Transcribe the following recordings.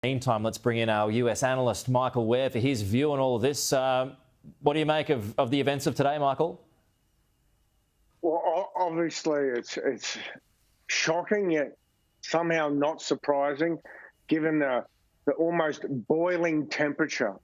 Meantime, let's bring in our US analyst, Michael Ware, for his view on all of this. What do you make of the events of today, Michael? Well, obviously, it's shocking, yet somehow not surprising, given the almost boiling temperature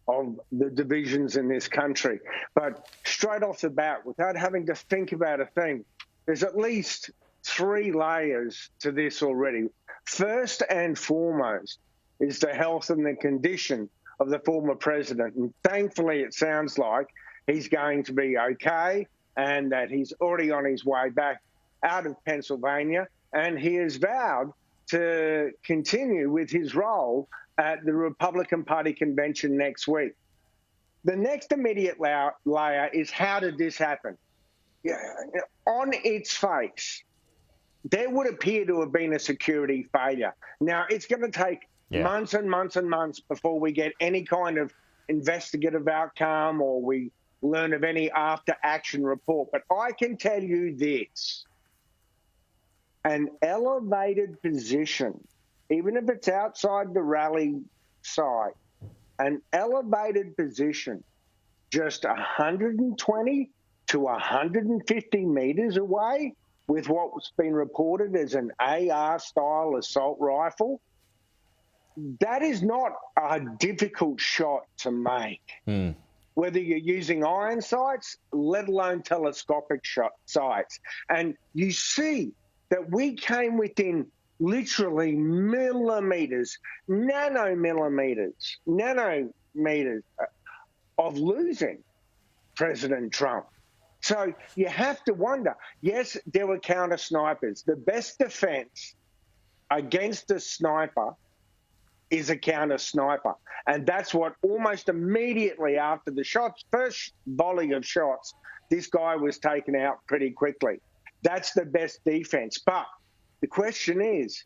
of the divisions in this country. But straight off the bat, without having to think about a thing, there's at least 3 layers to this already. First and foremost is the health and the condition of the former president. And thankfully, it sounds like he's going to be okay and that he's already on his way back out of Pennsylvania. And he has vowed to continue with his role at the Republican Party convention next week. The next immediate layer is, how did this happen? On its face, there would appear to have been a security failure. Now, it's going to take months and months and months before we get any kind of investigative outcome or we learn of any after-action report. But I can tell you this. An elevated position, even if it's outside the rally site, an elevated position just 120 to 150 metres away with what's been reported as an AR-style assault rifle, that is not a difficult shot to make. Whether you're using iron sights, let alone telescopic sights. And you see that we came within literally millimetres, nanometers of losing President Trump. So you have to wonder, yes, there were counter snipers. The best defense against a sniper is a counter sniper. And that's what almost immediately after the shots, first volley of shots, this guy was taken out pretty quickly. That's the best defense. But the question is,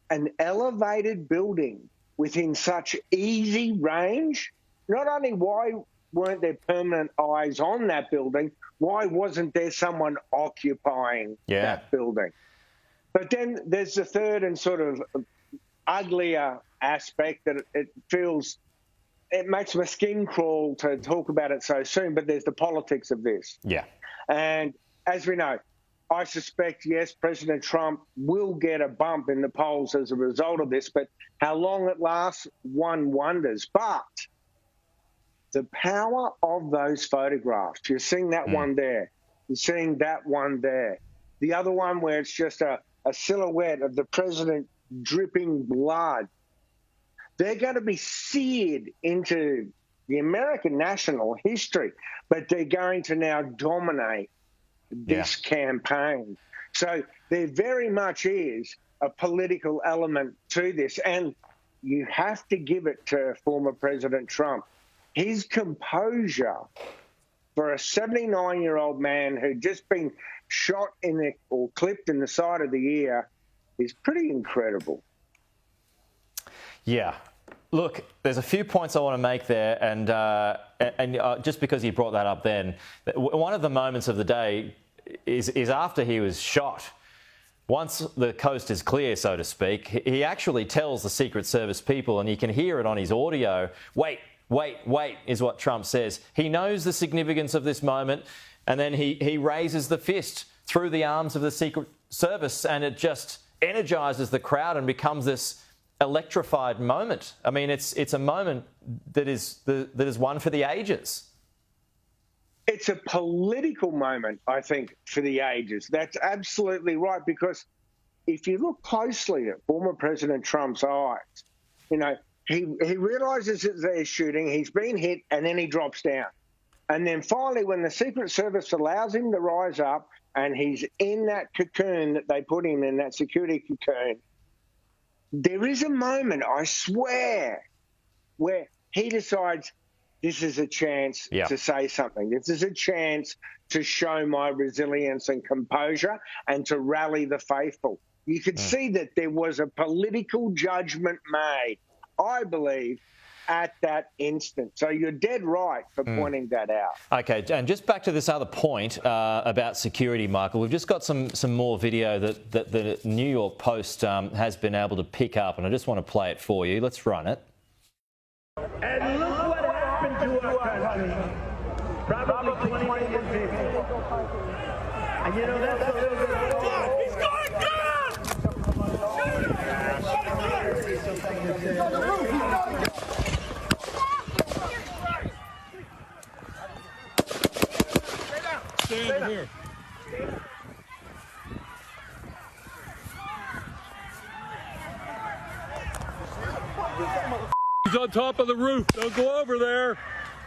an elevated building within such easy range, not only why weren't there permanent eyes on that building, why wasn't there someone occupying that building? But then there's the third and sort of uglier aspect that it makes my skin crawl to talk about it so soon, but there's the politics of this. And as we know, I suspect, yes, President Trump will get a bump in the polls as a result of this, but how long it lasts, one wonders. But the power of those photographs, you're seeing that one there, you're seeing that one there, the other one where it's just a silhouette of the president dripping blood, they're going to be seared into the American national history, but they're going to now dominate this campaign. So there very much is a political element to this, and you have to give it to former President Trump. His composure for a 79-year-old man who'd just been shot or clipped in the side of the ear is pretty incredible. Yeah. Look, there's a few points I want to make there, and just because you brought that up then, one of the moments of the day is after he was shot. Once the coast is clear, so to speak, he actually tells the Secret Service people, and you can hear it on his audio, wait, is what Trump says. He knows the significance of this moment, and then he raises the fist through the arms of the Secret Service, and it just energizes the crowd and becomes this electrified moment. I mean, it's a moment that is one for the ages. It's a political moment, I think, for the ages. That's absolutely right, because if you look closely at former President Trump's eyes, you know, he realizes that they're shooting, he's been hit, and then he drops down. And then finally, when the Secret Service allows him to rise up and he's in that cocoon that they put him in, that security cocoon, there is a moment, I swear, where he decides, this is a chance to say something. This is a chance to show my resilience and composure and to rally the faithful. You could see that there was a political judgment made, I believe, at that instant. So you're dead right for pointing that out. Okay, and just back to this other point about security, Michael. We've just got some more video that the New York Post has been able to pick up, and I just want to play it for you. Let's run it. And look what happened to our country. Probably 20 million people. And you know, that's a little bit... He's going down! He's on the roof! He's going down! Stay over here. He's on top of the roof. Don't go over there.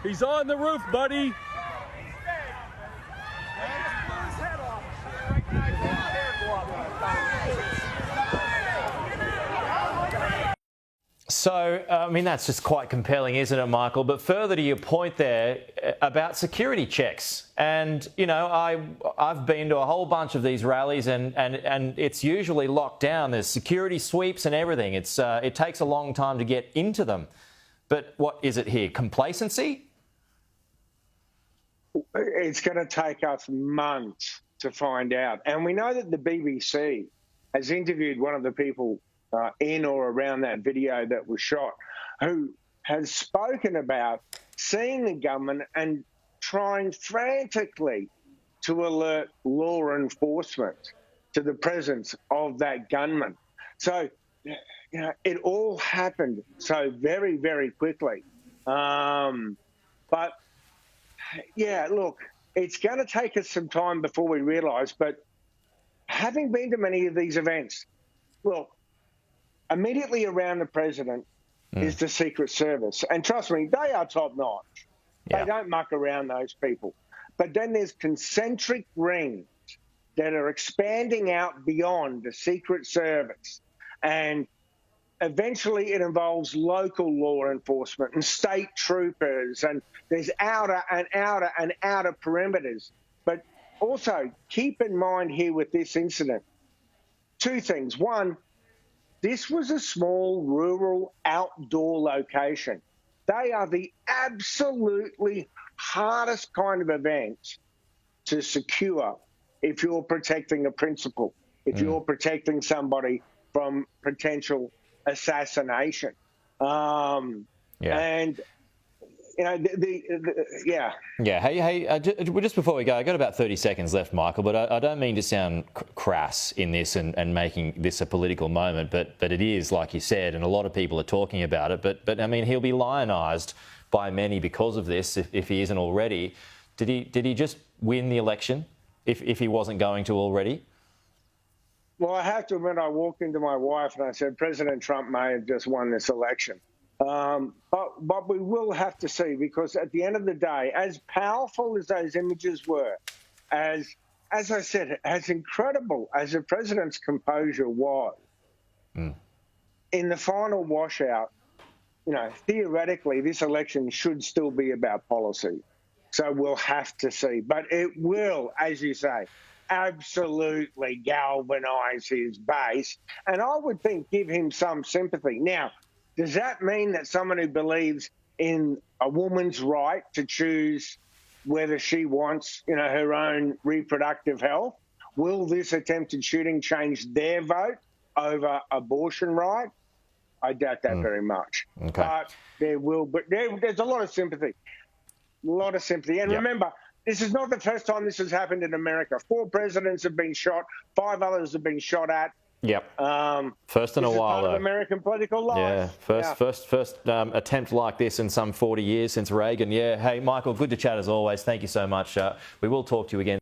He's on the roof, buddy. So, I mean, that's just quite compelling, isn't it, Michael? But further to your point there about security checks. And, you know, I've been to a whole bunch of these rallies and it's usually locked down. There's security sweeps and everything. It takes a long time to get into them. But what is it here? Complacency? It's going to take us months to find out. And we know that the BBC has interviewed one of the people in or around that video that was shot, who has spoken about seeing the gunman and trying frantically to alert law enforcement to the presence of that gunman. So, you know, it all happened so very, very quickly. But, yeah, look, it's going to take us some time before we realise, but having been to many of these events, look, immediately around the president is the Secret Service. And trust me, they are top-notch. Yeah. They don't muck around, those people. But then there's concentric rings that are expanding out beyond the Secret Service. And eventually it involves local law enforcement and state troopers, and there's outer and outer and outer perimeters. But also keep in mind here with this incident, two things. One, this was a small, rural, outdoor location. They are the absolutely hardest kind of events to secure if you're protecting a principal, if you're protecting somebody from potential assassination. And, you know, yeah. Yeah. Hey, just before we go, I got about 30 seconds left, Michael, but I don't mean to sound crass in this and making this a political moment, but it is, like you said, and a lot of people are talking about it. But I mean, he'll be lionised by many because of this, if he isn't already. Did he just win the election if he wasn't going to already? Well, I have to admit, I walked into my wife and I said, President Trump may have just won this election. But we will have to see, because at the end of the day, as powerful as those images were, as I said, as incredible as the president's composure was, in the final washout, you know, theoretically, this election should still be about policy. So we'll have to see. But it will, as you say, absolutely galvanise his base. And I would think give him some sympathy. Now, does that mean that someone who believes in a woman's right to choose whether she wants, you know, her own reproductive health, will this attempted shooting change their vote over abortion right? I doubt that very much. Okay. But there's a lot of sympathy. A lot of sympathy. And remember, this is not the first time this has happened in America. 4 presidents have been shot. 5 others have been shot at. Yep. First in a while, though. American political life. Yeah. First attempt like this in some 40 years since Reagan. Yeah. Hey, Michael, good to chat as always. Thank you so much. We will talk to you again.